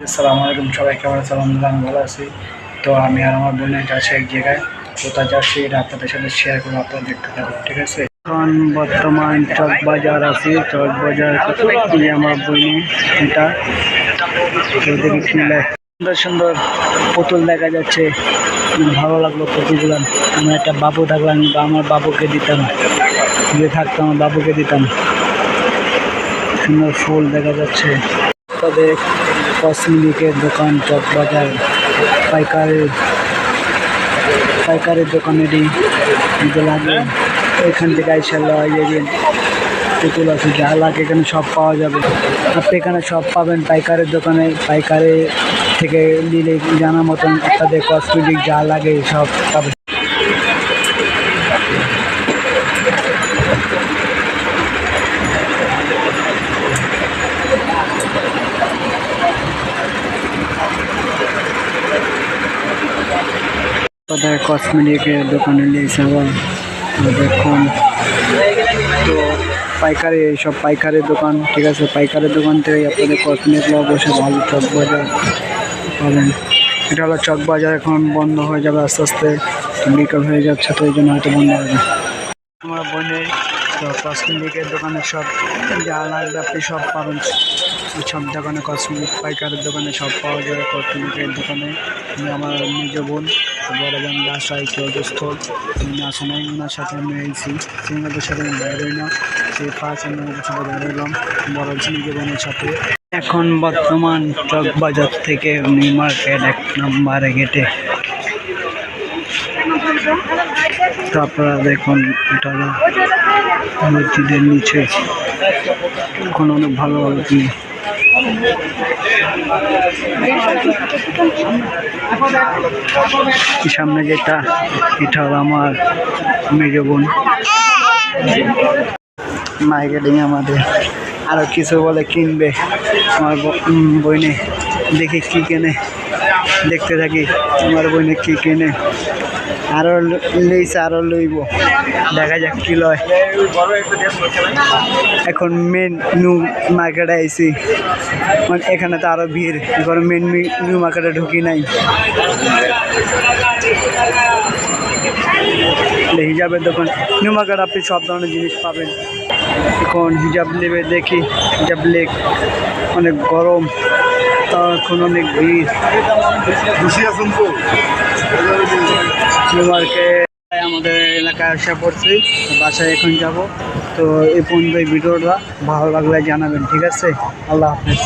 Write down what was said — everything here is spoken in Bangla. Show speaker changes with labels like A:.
A: আসসালামু আলাইকুম, সবাই কেমন আছেন? আলহামদুলিল্লাহ আমি ভালো আছি। তো আমি আর আমার বোনের যাচ্ছি এক জায়গায়, কোথায় যাচ্ছি এটা আপনাদের সাথে শেয়ার করবো, আপনারা দেখতে থাকুন, ঠিক আছে? এখন বর্তমান চক বাজার আছি, চক বাজার আমার বোনের এটা দেখি কি সুন্দর সুন্দর পুতুল দেখা যাচ্ছে, ভালো লাগলো পুতুলগুলো। আমি একটা বাবু থাকলাম বা আমার বাবুকে দিতাম, যে থাকতো আমার বাবুকে দিতাম। সুন্দর ফুল দেখা যাচ্ছে। তাদের কসমেটিকের দোকান চক বাজার পাইকারের দোকান এটি লাগে। এখান থেকে আইসাল্লাহ পুতুল আছে, যা লাগে এখানে সব পাওয়া যাবে। আপনি এখানে সব পাবেন পাইকারের দোকানে, পাইকারে থেকে নিলে জানা মতন তাদের কসমেটিক যা লাগে সব পাবেন। তাদের কসমেটিকের দোকানে নিয়েছে আবার দেখুন। তো পাইকারি এইসব পাইকারের দোকান, ঠিক আছে? পাইকারের দোকান থেকে আপনাদের কসমেটিক অবশ্যই ভালো চক বাজার পাবেন। এটা হলো চক বাজার, এখন বন্ধ হয়ে যাবে আস্তে আস্তে, বিকাল হয়ে যাচ্ছে, তো এই জন্য হয়তো বন্ধ হবে। আমার বোনের তো কসমেটিকের দোকানে সব যা লাগবে আপনি সব পাবেন, সব দোকানে কসমেটিক পাইকারের দোকানে সব পাওয়া যাবে। কসমেটিকের দোকানে আমি আমার নিজ বোন বড় বোন বাসায় চৌধস্থল আসে নাই, ওনার সাথে আমি হয়েছি, ওনাদের সাথে আমি বেরোই না, সেই ফার্স্ট আমি ওনাদের সাথে বেরোলাম বড় নিজ বোনের সাথে। এখন বর্তমান চক বাজার থেকে নিউ মার্কেট 1 নম্বরে গেটে। তো আপনারা দেখুন, এটা হলো মসজিদের নিচে, এখন অনেক ভালো ভালো কি সামনে যেটা, এটা হলো আমার মেজ বোন মার্কেটিং আমাদের আরো কিছু বলে কিনবে আমার বইনে, দেখি কি কেনে, দেখতে থাকি আমার বইনে কি কেনে। আরো লইছে, আরো লইব, দেখা যাক কি লয়। এখন মেন নিউ মার্কেটে আইছি, মানে এখানে তো আরো ভিড়, এখন মেন নিউ মার্কেটে ঢুকি নাই। হিজাবের দোকান নিউ মার্কেট, আপনি সব ধরনের জিনিস পাবেন। এখন হিজাব নেবে, দেখি হিজাব লেক, অনেক গরম, তা এখন অনেক ভিড়। নিউ মার্কেট আমাদের এলাকায় আসা পড়ছি, বাসায় এখন যাব। তো এই পর্যন্ত ভিডিওটা ভালো লাগলে জানাবেন, ঠিক আছে? আল্লাহ হাফেজ।